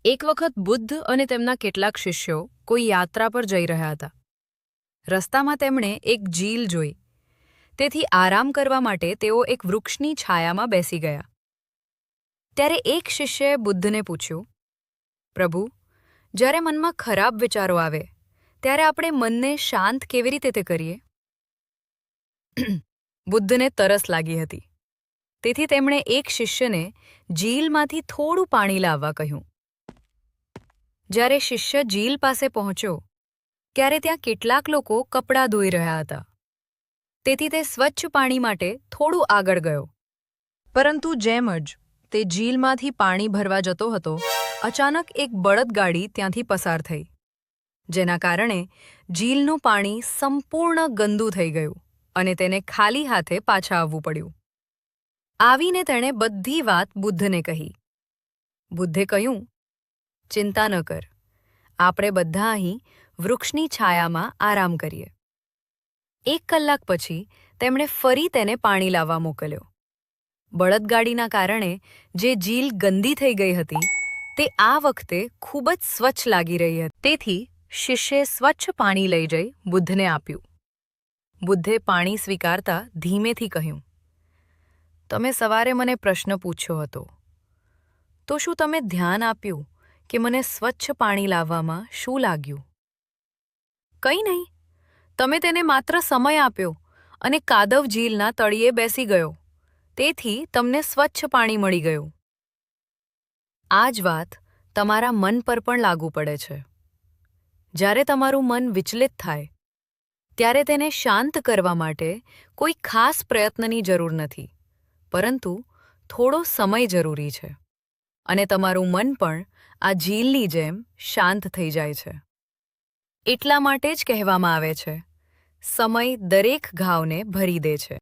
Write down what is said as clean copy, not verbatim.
એક વખત બુદ્ધ અને તેમના કેટલાક શિષ્યો કોઈ યાત્રા પર જઈ રહ્યા હતા. રસ્તામાં તેમણે એક ઝીલ જોઈ. તેથી આરામ કરવા માટે તેઓ એક વૃક્ષની છાયામાં બેસી ગયા. ત્યારે એક શિષ્યએ બુદ્ધને પૂછ્યું, પ્રભુ, જ્યારે મનમાં ખરાબ વિચારો આવે ત્યારે આપણે મનને શાંત કેવી રીતે કરીએ? બુદ્ધને તરસ લાગી હતી. તેથી તેમણે એક શિષ્યને ઝીલમાંથી થોડું પાણી લાવવા કહ્યું. જ્યારે શિષ્ય ઝીલ પાસે પહોંચ્યો ત્યારે ત્યાં કેટલાક લોકો કપડાં ધોઈ રહ્યા હતા. તેથી તે સ્વચ્છ પાણી માટે થોડું આગળ ગયો. પરંતુ જેમ જ તે ઝીલમાંથી પાણી ભરવા જતો હતો, અચાનક એક બળદગાડી ત્યાંથી પસાર થઈ, જેના કારણે ઝીલનું પાણી સંપૂર્ણ ગંદુ થઈ ગયું અને તેને ખાલી હાથે પાછા આવવું પડ્યું. આવીને તેણે બધી વાત બુદ્ધને કહી. બુદ્ધે કહ્યું, ચિંતા ન કર, આપણે બધા અહીં વૃક્ષની છાયામાં આરામ કરીએ. 1 કલાક પછી તેમણે ફરી તેને પાણી લાવવા મોકલ્યો. બળદગાડીના કારણે જે ઝીલ ગંદી થઈ ગઈ હતી તે આ વખતે ખૂબ જ સ્વચ્છ લાગી રહી હતી. તેથી શિષ્યે સ્વચ્છ પાણી લઈ જઈ બુદ્ધને આપ્યું. બુદ્ધે પાણી સ્વીકારતા ધીમેથી કહ્યું, તમે સવારે મને પ્રશ્ન પૂછ્યો હતો, તો શું તમે ધ્યાન આપ્યું કે મને સ્વચ્છ પાણી લાવવામાં શું લાગ્યું? કંઈ નહીં, તમે તેને માત્ર સમય આપ્યો અને કાદવ ઝીલના તળિયે બેસી ગયો. તેથી તમને સ્વચ્છ પાણી મળી ગયું. આ જ વાત તમારા મન પર પણ લાગુ પડે છે. જ્યારે તમારું મન વિચલિત થાય ત્યારે તેને શાંત કરવા માટે કોઈ ખાસ પ્રયત્નની જરૂર નથી, પરંતુ થોડો સમય જરૂરી છે. અને તમારું મન પણ આ ઝીલની જેમ શાંત થઈ જાય છે. એટલા માટે જ કહેવામાં આવે છે, સમય દરેક ઘાવને ભરી દે છે.